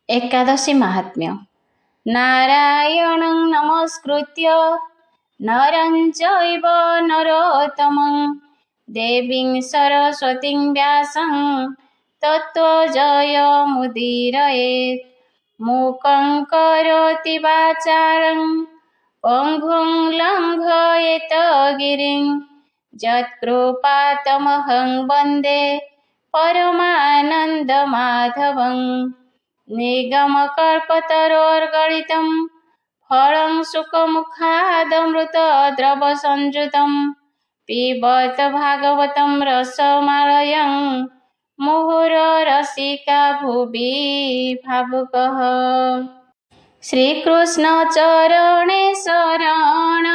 एकादशी महात्म्य। नारायणं नमस्कृत्य नरं चैव नरोत्तमं देवीं सरस्वतीं व्यासं ततो जयमुदीरयेत्। मूकं करोति वाचालं पङ्गुं लङ्घयेत गिरिं यत्कृपातमहं वन्दे परमानन्दमाधवम्। निगमकल्पतरोर्गलितं फलं सुखमुखादमृतद्रवसंयुतं पिबत भागवतं रसमालयं मुहुररसिका भुवि भावुकः। श्रीकृष्ण चरणे शरण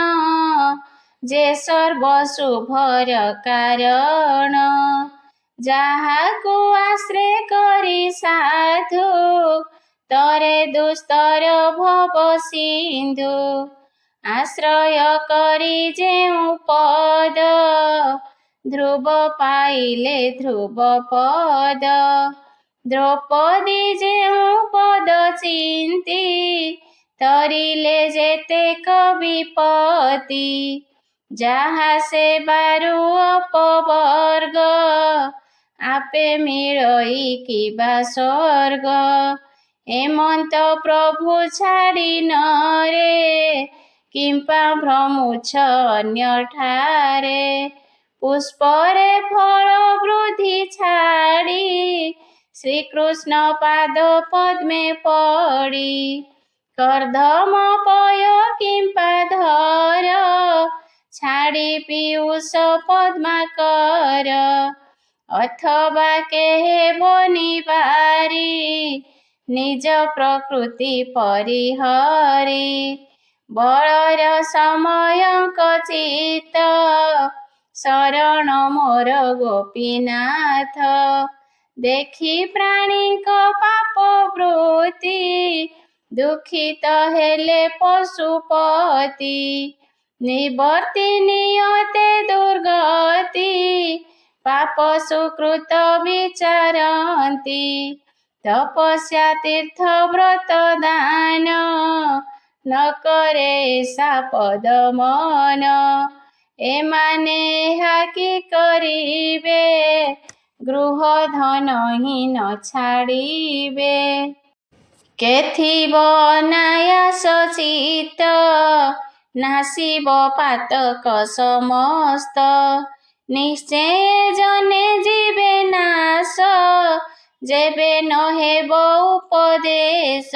जे सर्वशुभर कारण। ଯାହାକୁ ଆଶ୍ରୟ କରି ସାଧୁ ତରେ ଦୁସ୍ତର ଭବ ସିନ୍ଧୁ। ଆଶ୍ରୟ କରି ଯେଉଁ ପଦ ଧ୍ରୁବ ପାଇଲେ ଧ୍ରୁବ ପଦ। ଦ୍ରୌପଦୀ ଯେଉଁ ପଦ ଚିନ୍ତି ତରିଲେ ଯେତେକ ବିପତ୍ତି। ଯାହା ସେବାରୁ ଅପବର୍ଗ ଆପେ ମିଳଇ କିବା ସ୍ୱର୍ଗ। ଏମନ୍ତ ପ୍ରଭୁ ଛାଡ଼ି ନରେ କିମ୍ପା ଭ୍ରମୁଛ ଅନ୍ୟଠାରେ। ପୁଷ୍ପରେ ଫଳ ବୃଦ୍ଧି ଛାଡ଼ି ଶ୍ରୀକୃଷ୍ଣ ପାଦ ପଦ୍ମେ ପଡ଼ି। କର୍ଦ୍ଦମ ପୟ କିମ୍ପା ଧର ଛାଡ଼ି ପୀୟୁଷ ପଦ୍ମାକର। ଅଥବା କେହେ ବନିବାରି ନିଜ ପ୍ରକୃତି ପରିହରି। ବଳର ସମୟଙ୍କ ଚିତ୍ତ ଶରଣ ମୋର ଗୋପୀନାଥ। ଦେଖି ପ୍ରାଣୀଙ୍କ ପାପ ବୃତ୍ତି ଦୁଃଖିତ ହେଲେ ପଶୁପତି। ନିବର୍ତ୍ତି ନିୟତେ ଦୁର୍ଗତି ପାପ ସୁକୃତ ବିଚାରନ୍ତି। ତପସ୍ୟା ତୀର୍ଥ ବ୍ରତ ଦାନ ନ କରେ ସାପଦ ମନ। ଏମାନେ ଏହା କି କରିବେ ଗୃହ ଧନ ହିଁ ନ ଛାଡ଼ିବେ। କେଥିବ ଅନାୟାସ ଚିତ୍ତ ନାସିବ ପାତକ ସମସ୍ତ। ନିଶ୍ଚୟ ଜନେ ଯିବେ ନାଶ ଯେବେ ନ ହେବ ଉପଦେଶ।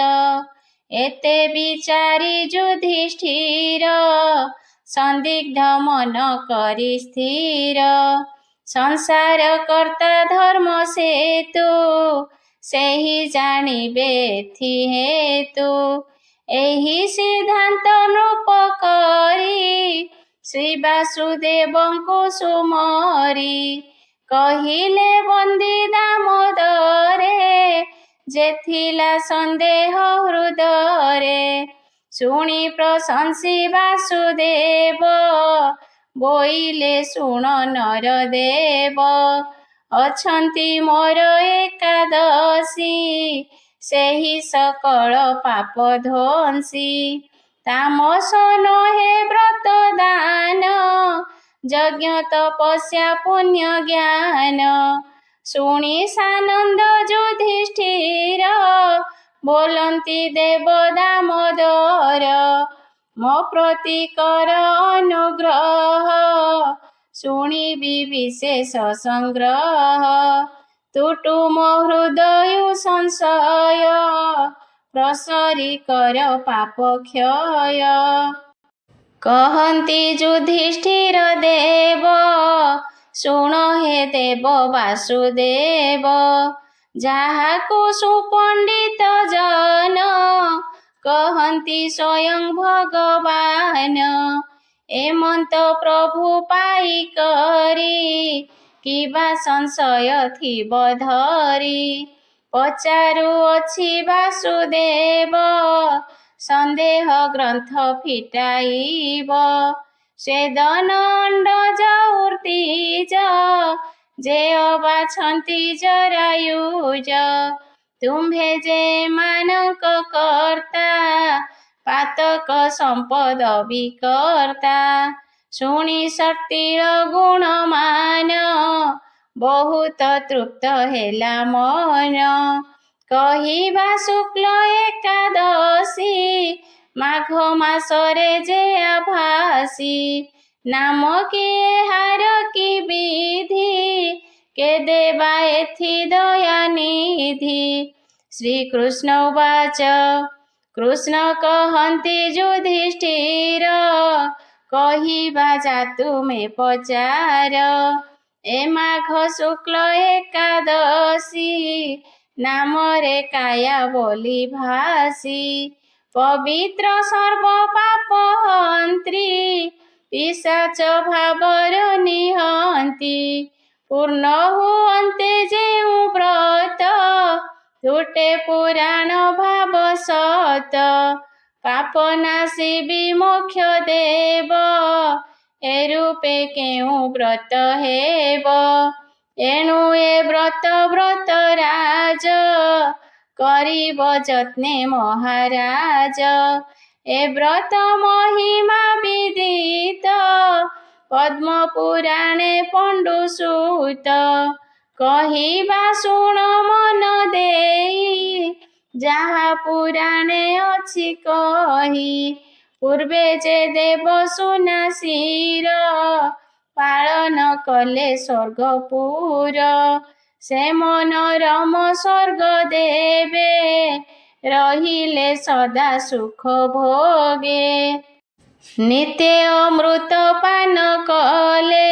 ଏତେ ବିଚାରି ଯୁଧିଷ୍ଠିର ସନ୍ଦିଗ୍ଧ ମନ କରି ସ୍ଥିର। ସଂସାର କର୍ତ୍ତା ଧର୍ମ ସେତୁ ସେହି ଜାଣିବେ ଏଥି ହେତୁ। ଏହି ସିଦ୍ଧାନ୍ତ ନୃପ କରି ଶ୍ରୀ ବାସୁଦେବଙ୍କୁ ସୁମରି। କହିଲେ ବନ୍ଦୀ ଦାମୋଦରେ ଯେଥିଲା ସନ୍ଦେହ ହୃଦରେ। ଶୁଣି ପ୍ରଶଂସି ବାସୁଦେବ ବୋଇଲେ ଶୁଣ ନରଦେବ। ଅଛନ୍ତି ମୋର ଏକାଦଶୀ ସେହି ସକଳ ପାପ ଧ୍ୱଂସୀ। ତାମସ ନୋହେ ବ୍ରତ ଦାନ ଯଜ୍ଞ ତପସ୍ୟା ପୁଣ୍ୟ ଜ୍ଞାନ। ଶୁଣି ସାନନ୍ଦ ଯୁଧିଷ୍ଠିର ବୋଲନ୍ତି ଦେବ ଦାମୋଦର। ମୋ ପ୍ରତି କର ଅନୁଗ୍ରହ ଶୁଣିବି ବିଶେଷ ସଂଗ୍ରହ। ତୁଟୁ ମୋ ହୃଦୟ ସଂଶୟ ପ୍ରସରି କର ପାପ କ୍ଷୟ। କହନ୍ତି ଯୁଧିଷ୍ଠିର ଦେବ ଶୁଣ ହେ ଦେବ ବାସୁଦେବ। ଯାହାକୁ ସୁପଣ୍ଡିତ ଜନ କହନ୍ତି ସ୍ୱୟଂ ଭଗବାନ। ଏମନ୍ତ ପ୍ରଭୁ ପାଇ କରି କିବା ସଂଶୟ ଥିବ ଧରି। ପଚାରୁଅଛି ବାସୁଦେବ ସନ୍ଦେହ ଗ୍ରନ୍ଥ ଫିଟାଇବ। ସ୍ୱେଦନ ଅଣ୍ଡଜ ଉର୍ତ୍ତିଜ ଯେ ଅବାଛନ୍ତି ଜରାୟୁଜ। ତୁମ୍ଭେ ଯେ ମାନଙ୍କ କର୍ତ୍ତା, ପାତକ ସମ୍ପଦ ବିକର୍ତ୍ତା। ଶୁଣି ଶକ୍ତିର ଗୁଣମାନ, ବହୁତ ତୃପ୍ତ ହେଲା ମନ। କହିବା ଶୁକ୍ଳ ଏକାଦଶୀ, ମାଘ ମାସରେ ଯେ ଆଭାସୀ। ନାମ କି ଏହାର କି ବିଧି, କେ ଦେବା ଏଥି ଦୟାନିଧି। ଶ୍ରୀକୃଷ୍ଣ ଉବାଚ, କୃଷ୍ଣ କହନ୍ତି ଯୁଧିଷ୍ଠିର, କହିବା ଯା ତୁମେ ପଚାର। ଏ ମାଘ ଶୁକ୍ଳ ଏକାଦଶୀ, ନାମରେ କାୟା ବୋଲି ଭାସୀ। ପବିତ୍ର ସର୍ବ ପାପ ହନ୍ତ୍ରୀ, ପିଶାଚ ଭାବର ନିହନ୍ତି। ପୂର୍ଣ୍ଣ ହୁଅନ୍ତେ ଯେଉଁ ବ୍ରତ, ତୁଟେ ପୁରାଣ ଭାବ ସତ। ପାପ ନାଶୀ ବିମୋକ୍ଷ ଦେବ, ଏ ରୂପେ କେଉଁ ବ୍ରତ ହେବ। ଏଣୁ ଏ ବ୍ରତ ରାଜ, କରିବ ଯତ୍ନେ ମହାରାଜ। ଏ ବ୍ରତ ମହିମା ବିଦିତ, ପଦ୍ମ ପୁରାଣେ ପଣ୍ଡୁ ସୂତ। କହିବା ଶୁଣ ମନ ଦେଇ, ଯାହା ପୁରାଣେ ଅଛି କହି। ପୂର୍ବେ ଯେ ଦେବ ସୁନାସିର, ପାଳନ କଲେ ସ୍ୱର୍ଗପୁର। ସେ ମନୋରମ ସ୍ୱର୍ଗ ଦେବେ, ରହିଲେ ସଦା ସୁଖ ଭୋଗେ। ନିତ୍ୟ ଅମୃତ ପାନ କଲେ,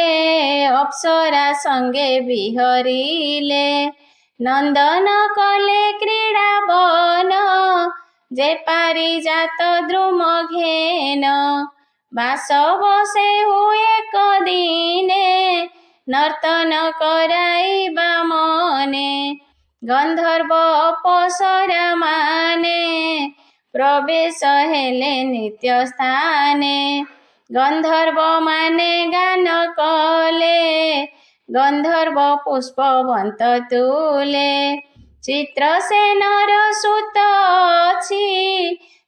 ଅପ୍ସରା ସଙ୍ଗେ ବିହରିଲେ। ନନ୍ଦନ କଲେ କ୍ରୀଡ଼ାବନ, ଯେ ପାରିଜାତ ଦ୍ରୁମ ଘେନ। ବାସବ ସେ ହୁଏ କଦିନେ, ନର୍ତ୍ତନ କରାଇବା ମନେ। ଗନ୍ଧର୍ବ ଅପ୍ସରା ମାନେ, ପ୍ରବେଶ ହେଲେ ନିତ୍ୟ ସ୍ଥାନେ। ଗନ୍ଧର୍ବ ମାନେ ଗାନ କଲେ, ଗନ୍ଧର୍ବ ପୁଷ୍ପବନ୍ତ ତୁଲେ। ଚିତ୍ରସେନର ସୁତ ଅଛି,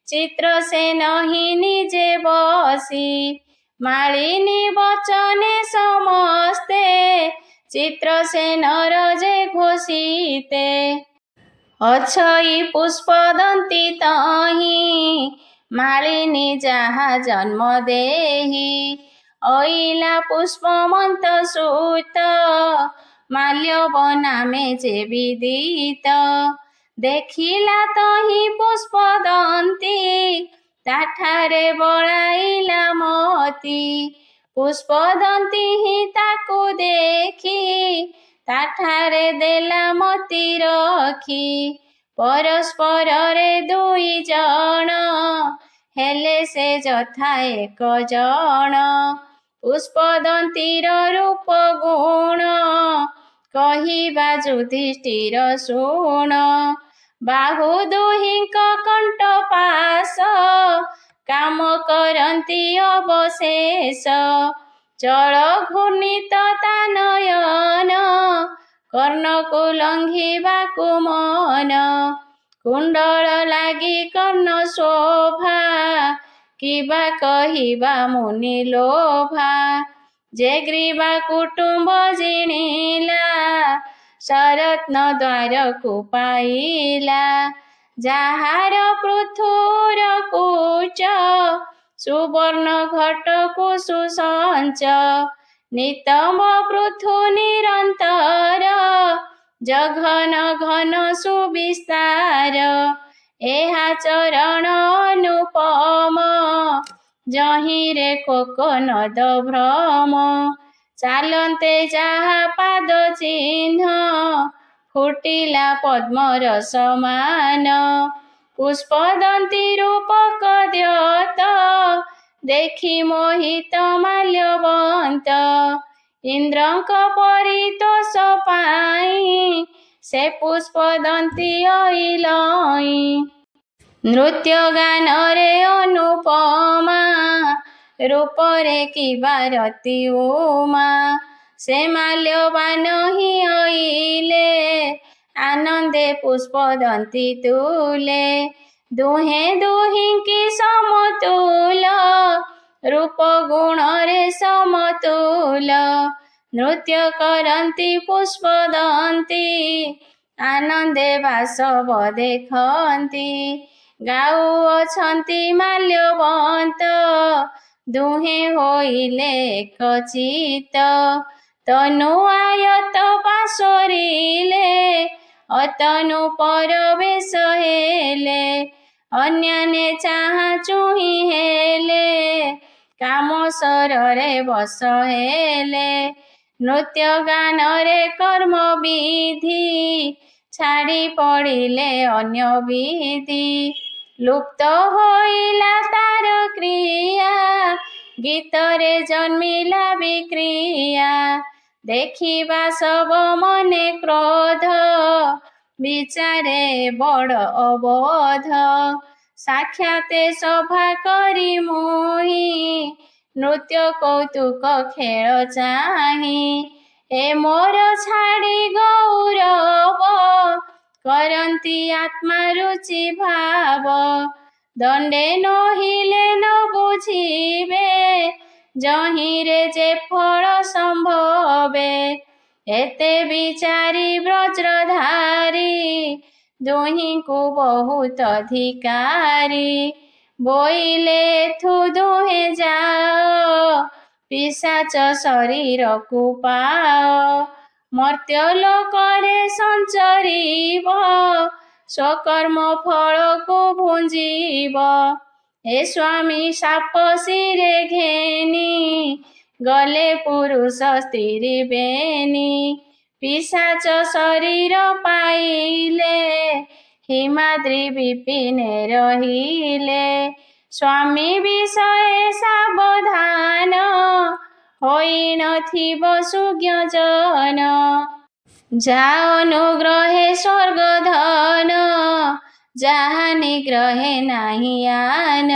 ଚିତ୍ରସେନ ହିଁ ନିଜେ ବସି। ମାଳିନୀ ବଚନେ ସମସ୍ତେ, ଚିତ୍ରସେନର ଯେ ଘୋଷିତେ। ଅଛଇ ପୁଷ୍ପଦନ୍ତୀ ତହିଁ, ମାଳିନୀ ଯାହା ଜନ୍ମ ଦେହି। ଅଇଲା ପୁଷ୍ପମନ୍ତ ସୁତ, ମାଲ୍ୟବ ନାମେ ଯେ ବିଦିତ। ଦେଖିଲା ତହିଁ ପୁଷ୍ପଦନ୍ତୀ, ତାଠାରେ ବଳାଇଲା ମତି। ପୁଷ୍ପଦନ୍ତୀ ହିଁ ତାକୁ ଦେଖି, ତାଠାରେ ଦେଲା ମତି ରଖି। ପରସ୍ପରରେ ଦୁଇ ଜଣ, ହେଲେ ସେ ଯଥା ଏକ ଜଣ। ପୁଷ୍ପଦନ୍ତୀର ରୂପ ଗୁଣ, କହିବା ଯୁଧିଷ୍ଠିର ଶୁଣ। ବାହୁ ଦୁହିଁଙ୍କ କଣ୍ଠପାଶ, କାମ କରନ୍ତି ଅବଶେଷ। ଚଳ ଘୂର୍ଣ୍ଣିତ ତା ନୟନ, କର୍ଣ୍ଣକୁ ଲଙ୍ଘିବାକୁ ମନ। କୁଣ୍ଡଳ ଲାଗି କର୍ଣ୍ଣ ଶୋଭା, କିବା କହିବା ମୁନି ଲୋଭା। ଯେ ଗ୍ରୀବା କୁଟୁମ୍ବ ଜିଣିଲା, ସରତ୍ନ ଦ୍ୱାରକୁ ପାଇଲା। ଯାହାର ପୃଥୁର କୁଚ, ସୁବର୍ଣ୍ଣ ଘଟକୁ ସୁସଞ୍ଚ। ନିତମ୍ବ ପୃଥୁ ନିରନ୍ତର, ଜଘନ ଘନ ସୁବିସ୍ତାର। ଏହା ଚରଣ ଅନୁପମ, ଯହିଁରେ କୋକନଦ ଭ୍ରମ। ଚାଲନ୍ତେ ଯାହା ପାଦ ଚିହ୍ନ, ଫୁଟିଲା ପଦ୍ମର ସମାନ। ପୁଷ୍ପଦନ୍ତୀ ରୂପକ ଦ୍ୟୋତ, ଦେଖି ମୋହିତ ମାଲ୍ୟବନ୍ତ। ଇନ୍ଦ୍ରଙ୍କ ପରିତୋଷ ପାଇଁ, ସେ ପୁଷ୍ପଦନ୍ତୀ ଅଇଲଇଁ। ନୃତ୍ୟ ଗାନରେ ଅନୁପମା, ରୂପରେ କିବା ରତି ଉମା। ସେ ମାଲ୍ୟବାନ ହିଁ ଅଇଲେ, ଆନନ୍ଦେ ପୁଷ୍ପ ଦନ୍ତି ତୁଲେ। ଦୁହେଁ ଦୁହିଁକି ସମତୁଲ, ରୂପ ଗୁଣରେ ସମତୁଲ। ନୃତ୍ୟ କରନ୍ତି ପୁଷ୍ପ ଦନ୍ତି, ଆନନ୍ଦେ ବାସବ ଦେଖନ୍ତି। ଗାଉଅଛନ୍ତି ମାଲ୍ୟବନ୍ତ, ଦୁହେଁ ହୋଇଲେ ଏକଚିତ୍ତ। ତନୁ ଆୟତ ପାଶୋରିଲେ, ଅତନୁ ପରବେଶ ହେଲେ। ଅନ୍ୟାନ୍ୟ ଚାହାଁ ଚୁହିଁ ହେଲେ, କାମସରରେ ବଶ ହେଲେ। ନୃତ୍ୟ ଗାନରେ କର୍ମ ବିଧି, ଛାଡ଼ି ପଡ଼ିଲେ ଅନ୍ୟ ବିଧି। ଲୁପ୍ତ ହୋଇଲା ତାର କ୍ରିୟା, ଗୀତରେ ଜନ୍ମିଲା ବିକ୍ରିୟା। ଦେଖିବା ସବ ମନେ କ୍ରୋଧ, ବିଚାରେ ବଡ଼ ଅବୋଧ। ସାକ୍ଷାତେ ସଭା କରି ମୁହିଁ, ନୃତ୍ୟ କୌତୁକ ଖେଳ ଚାହିଁ। ଏ ମୋର ଛାଡ଼ି ଗୌରବ, କରନ୍ତି ଆତ୍ମା ରୁଚି ଭାବ। ଦଣ୍ଡେ ନୋହିଲେ ନ ବୁଝିବେ, ଯହିଁରେ ଯେ ଫଳ ସମ୍ଭବେ। ଏତେ ବିଚାରି ବ୍ରଜ୍ରଧାରୀ, ଦୁହିଁଙ୍କୁ ବହୁତ ଅଧିକାରୀ। ବୋଇଲେ ଏଥୁ ଦୁହେଁ ଯାଅ, ପିଶାଚ ଶରୀରକୁ ପାଅ। ମର୍ତ୍ତ୍ୟଲୋକରେ ସଞ୍ଚରିବ, ସ୍ୱକର୍ମ ଫଳକୁ ଭୁଞ୍ଜିବ। ଏ ସ୍ୱାମୀ ସାପ ଶିରେ ଘେନି, ଗଲେ ପୁରୁଷ ସ୍ଥିରିବେନି। ପିଶାଚ ଶରୀର ପାଇଲେ, ହିମାଦ୍ରି ବିପିନେ ରହିଲେ। ସ୍ୱାମୀ ବିଷये ସାବଧାନ, ହୋଇନଥିବ ସୁଜ୍ଞଜନ। ଯା ଅନୁଗ୍ରହେ ସ୍ୱର୍ଗଧନ, ଯାହା ନିଗ୍ରହେ ନାହିଁ ଆନ।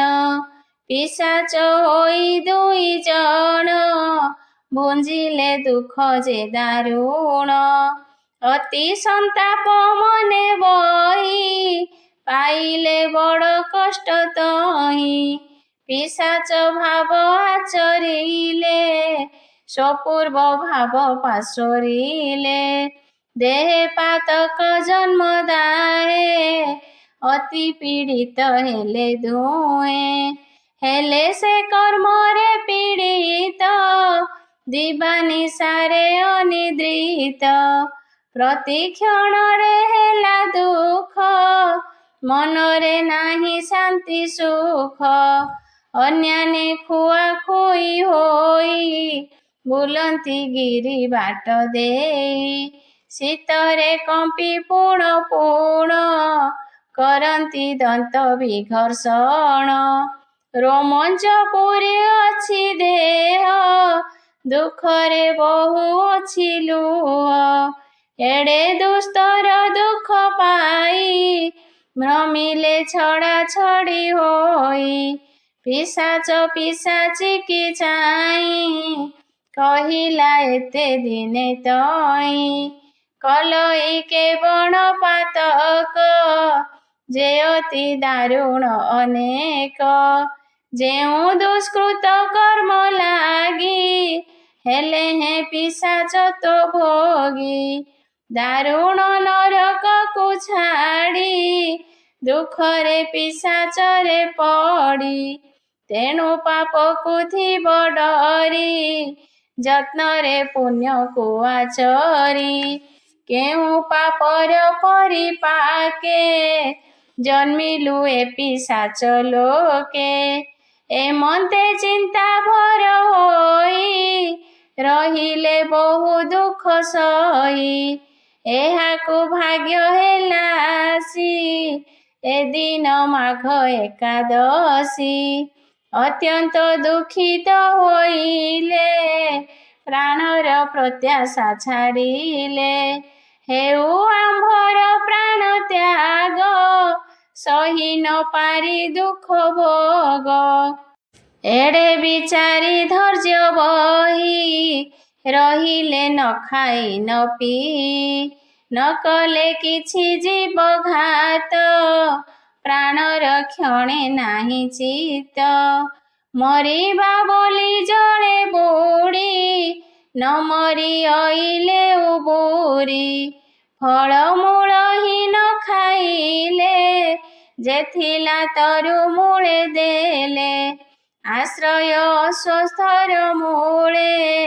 ପିଶାଚ ହୋଇ ଦୁଇ ଜଣ, ଭୁଞ୍ଜିଲେ ଦୁଃଖ ଯେ ଦାରୁଣ। ଅତି ସନ୍ତାପ ମନେ ବହି, ପାଇଲେ ବଡ଼ କଷ୍ଟ ତହିଁ। ପିଶାଚ ଭାବ ଆଚରିଲେ, ସ୍ୱପୂର୍ବ ଭାବ ପାଶୋରିଲେ। ଦେହେ ପାତକ ଜନ୍ମ ଦାହେ, ଅତି ପୀଡ଼ିତ ହେଲେ ଦୁହେଁ। ହେଲେ ସେ କର୍ମରେ ପୀଡ଼ିତ, ଦିବାନିଶାରେ ଅନିଦ୍ରିତ। ପ୍ରତି କ୍ଷଣରେ ହେଲା ଦୁଃଖ, ମନରେ ନାହିଁ ଶାନ୍ତି ସୁଖ। ଅନ୍ୟାନ୍ୟ ଖୁଆଖୁଇ ହୋଇ, ବୁଲନ୍ତି ଗିରି ବାଟ ଦେଇ। ଶୀତରେ କମ୍ପି ପୁଣ ପୁଣ, କରନ୍ତି ଦନ୍ତ ବିଘର୍ଷଣ। ରୋମଞ୍ଚ ପୁରି ଅଛି ଦେହ, ଦୁଃଖରେ ବହୁ ଅଛି ଲୁହ। ଏଡ଼େ ଦୁସ୍ତର ଦୁଃଖ ପାଇ, ଭ୍ରମିଲେ ଛଡ଼ା ଛଡ଼ି ହୋଇ। ପିଶାଚ ପିଶାଚିକି ଚାହିଁ, କହିଲା ଏତେ ଦିନେ ତଇଁ। କଲଇ କେବଳ ପାତକ, ଯେ ଅତି ଦାରୁଣ ଅନେକ। ଯେଉଁ ଦୁଷ୍କୃତ କର୍ମ ଲାଗି, ହେଲେ ହେଁ ପିଶାଚ ତ ଭୋଗୀ। ଦାରୁଣ ନରକକୁ ଛାଡ଼ି, ଦୁଃଖରେ ପିଶାଚରେ ପଡ଼ି। ତେଣୁ ପାପକୁ ଥିବ ଡରି, ଯତ୍ନରେ ପୁଣ୍ୟକୁ ଆଚରି। କେଉଁ ପାପର ପରିପାକେ, ଜନ୍ମିଲୁ ଏ ପିଶାଚ ଲୋକେ। ଏମନ୍ତେ ଚିନ୍ତା ଭର ହୋଇ, ରହିଲେ ବହୁ ଦୁଃଖ ସହି। ଏହାକୁ ଭାଗ୍ୟ ହେଲା ଆସି, ଏଦିନ ମାଘ ଏକାଦଶୀ। ଅତ୍ୟନ୍ତ ଦୁଃଖିତ ହୋଇଲେ, ପ୍ରାଣର ପ୍ରତ୍ୟାଶା ଛାଡ଼ିଲେ। ହେଉ ଆମ୍ଭର ପ୍ରାଣ ତ୍ୟାଗ, ସହି ନ ପାରି ଦୁଃଖ ଭୋଗ। ଏଡ଼େ ବିଚାରି ଧୈର୍ଯ୍ୟ ବହି, ରହିଲେ ନ ଖାଇ ନ ପିଇ। न कले किछि जीवघात प्राण रक्षणे नाही चित मरिबा बोली जळे बुडी न मरि अइले उबुरी फलमूल हि न खाइले जेथिला तरु मूळे देले आश्रय अस्वस्थर मूळे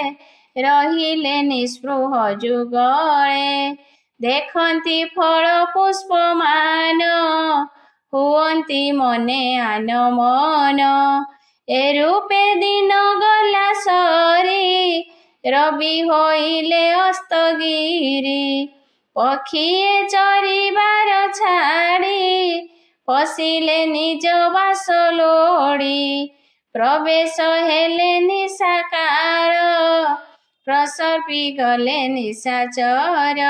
रहिले निस्पृह जुगळे देखन्ति फल पुष्पमान हुअन्ति मने आनमन ए रूपे दिन गला सरी रवि होइले अस्तगिरी पक्षीए चरिबार छाडी पशिले निज बास लोडी प्रवेश हेले निशाकार प्रसर्पी गले निशाचर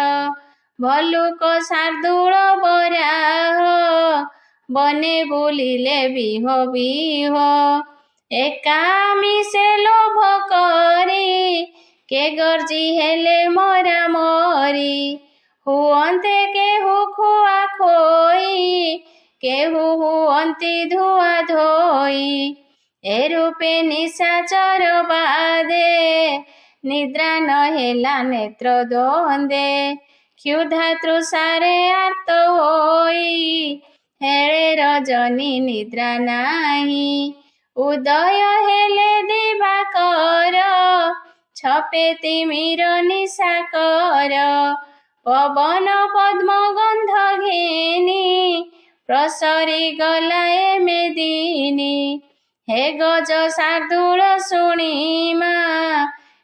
भल्लुक शार्दूल बराह बने बुलिले बिह बिह एकामिसे लोभ करी के गर्जी हेले मरा मरी हुअन्ते केहू खुआ खोई केहू हुअन्ति धुआ धोई ए रूपे निशाचर बादे निद्रा न हेला नेत्र द्वंदे क्षुधा तृषारे आर्त होई हेळे रजनी निद्रा नाही उदय हेले दिवाकर छपे तिमिर निशाकर पवन पद्म गंध घेनी प्रसरी गला मेदिनी हे गज शार्दूल शुणिमा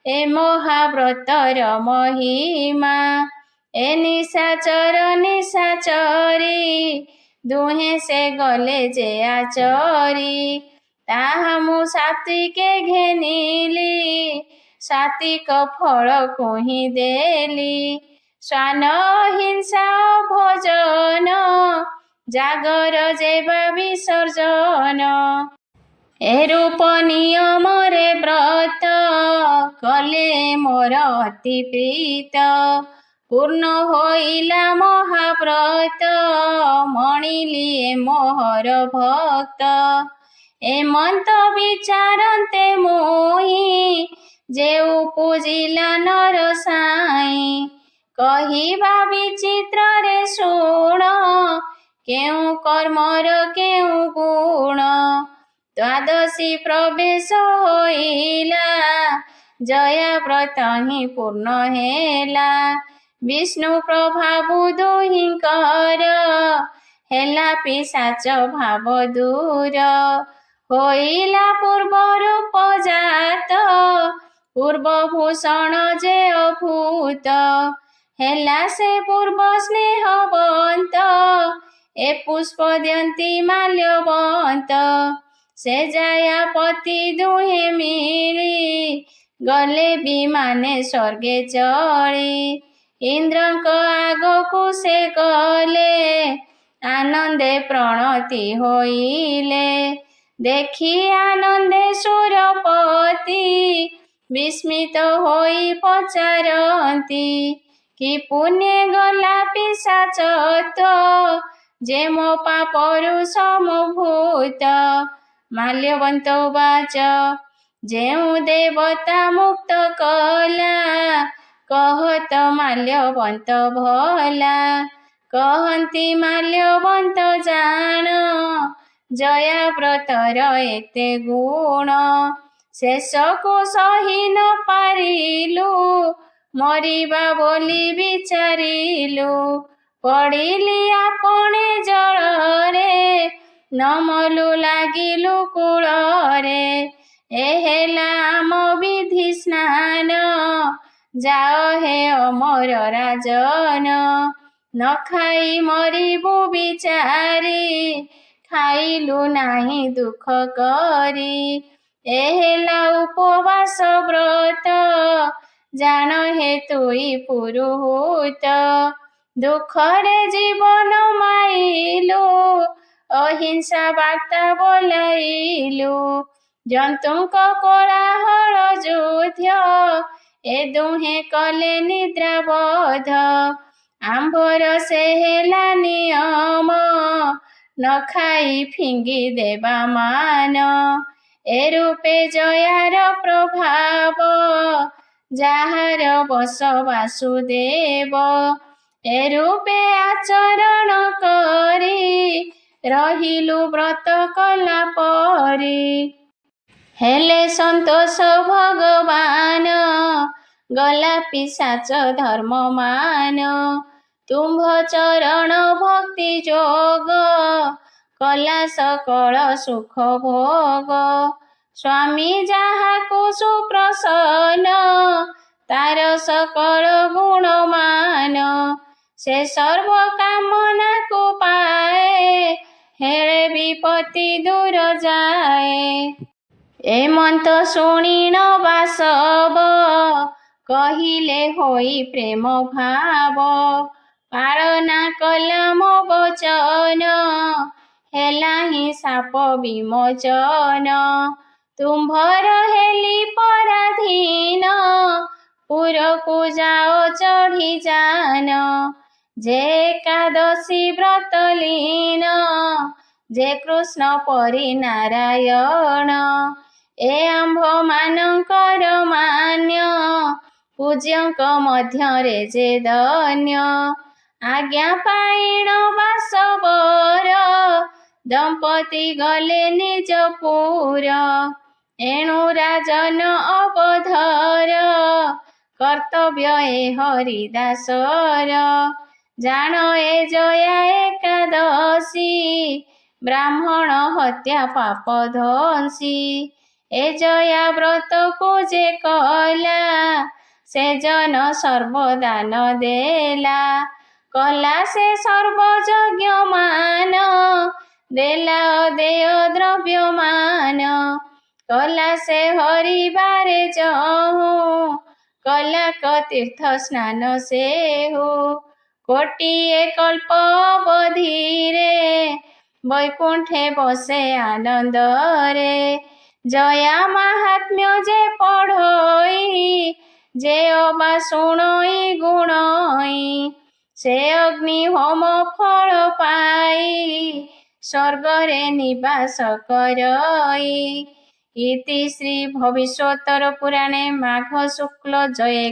ए महाव्रतर महिमा ए निशाचर निशाचरी दुहे से गले जे आचरी ताहा मु सात्विके घेनिली सात्विक फल कुहि देली स्वान हिंसा भोजन जागर जेबा विसर्जन ए रूप नियमरे व्रत कले मोर अति प्रीत पूर्ण होइला महाव्रत मणिलिए मोहर भक्त एमंत विचारन्ते मोहि जेउ पूजिला नर साई कहिबा विचित्र रे शुण केउ कर्मर केउ गुण द्वादशी प्रवेश होइला जया व्रत ही पूर्ण हेला विष्णु प्रभाव दुहिंकर हेला पिशाच भाव दूर होइला पूर्व रूप जात पूर्व भूषण जे अभूत हेला से पूर्व स्नेहवंत ए पुष्प द्यंती माल्यवंत से जायापति दुहे मिली गले विमाने स्वर्गे चली इंद्रक आगकु से गले आनंदे प्रणति होइले देखी आनंदे सुरपति विस्मित होई पचारती कि पुण्य गला पिशाचत्व जे मो पापरु समभूत माल्यवंत वाच जेउ देवता मुक्त कला कहत माल्यवंत भला कहन्ति माल्यवंत जान जया व्रतर एते गुण शेषको सही न पारिलु मरिबा बोली विचारिलु पड़िली आपणे जलरे नमलु लागिलु कूलरे ए हेला आम विधि स्नान जाओ हे अमर राजन न खाई मरिबु विचारी खाइलु नाही दुख करी ए हेला उपवास व्रत जान हे तुई पुरुहूत दुखरे जीवन माइलु अहिंसा वार्ता बोलाइलु जंतुक कोलाहल युद्ध ए दुहे कले निद्राबोध ଆମ୍ଭର ସେ ହେଲା ନିୟମ, ନ ଖାଇ ଫିଙ୍ଗି ଦେବା ମାନ। ଏ ରୂପେ ଜୟାର ପ୍ରଭାବ, ଯାହାର ବସ ବାସୁଦେବ। ଏ ରୂପେ ଆଚରଣ କରି, ରହିଲୁ ବ୍ରତ କଲା ପରି। ହେଲେ ସନ୍ତୋଷ ଭଗବାନ, ଗଲା ପିଶାଚ ଧର୍ମମାନ। ତୁମ୍ଭ ଚରଣ ଭକ୍ତି ଯୋଗ, କଲା ସକଳ ସୁଖ ଭୋଗ। ସ୍ୱାମୀ ଯାହାକୁ ସୁପ୍ରସନ୍ନ, ତାର ସକଳ ଗୁଣମାନ। ସେ ସର୍ବ କାମନାକୁ ପାଏ, ହେଳେ ବିପତ୍ତି ଦୂର ଯାଏ। ଏ ମନ୍ତ ଶୁଣିଣ ବାସବ, କହିଲେ ହୋଇ ପ୍ରେମ ଭାବ। ପାଳନା କଲା ମୋ ବଚନ, ହେଲା ହିଁ ସାପ ବିମୋଚନ। ତୁମ୍ଭର ହେଲି ପରାଧୀନ, ପୁରକୁ ଯାଅ ଚଢ଼ି ଯାନ। ଯେ ଏକାଦଶୀ ବ୍ରତ ଲୀନ, ଯେ କୃଷ୍ଣ ପରି ନାରାୟଣ। ଏ ଆମ୍ଭମାନଙ୍କର ମାନ୍ୟ, ପୂଜ୍ୟଙ୍କ ମଧ୍ୟରେ ଯେ ଧନ୍ୟ। ଆଜ୍ଞା ପାଇଣ ବାସବର, ଦମ୍ପତି ଗଲେ ନିଜପୁର। ଏଣୁ ରାଜନ ଅବଧର, କର୍ତ୍ତବ୍ୟ ଏ ହରିଦାସର। ଜାଣ ଏ ଜୟା ଏକାଦଶୀ, ବ୍ରାହ୍ମଣ ହତ୍ୟା ପାପ ଧ୍ୱଂସୀ। ଏ ଜୟା ବ୍ରତକୁ ଯେ କଲା, ସେ ଜନ ସର୍ବଦାନ ଦେଲା। କଲା ସେ ସର୍ବ ଯଜ୍ଞମାନ, ଦେଲା ଅଦେୟ ଦ୍ରବ୍ୟମାନ। କଲା ସେ ହରିବାରେ ଯହୁଁ, କଲା ତୀର୍ଥ ସ୍ନାନ ସେହୁ। କୋଟିଏ କଳ୍ପ ଅବଧିରେ, ବୈକୁଣ୍ଠେ ବସେ ଆନନ୍ଦରେ। ଜୟା ମାହାତ୍ମ୍ୟ ଯେ ପଢ଼ଇ, ଯେ ଅବା ଶୁଣଇ ଗୁଣଇ। ସେ ଅଗ୍ନି ହୋମ ଫଳ ପାଇ, ସ୍ୱର୍ଗରେ ନିବାସ କରଇ। ଇତି ଶ୍ରୀ ଭବିଷ୍ୟୋତ୍ତର ପୁରାଣେ ମାଘ ଶୁକ୍ଳ ଜୟ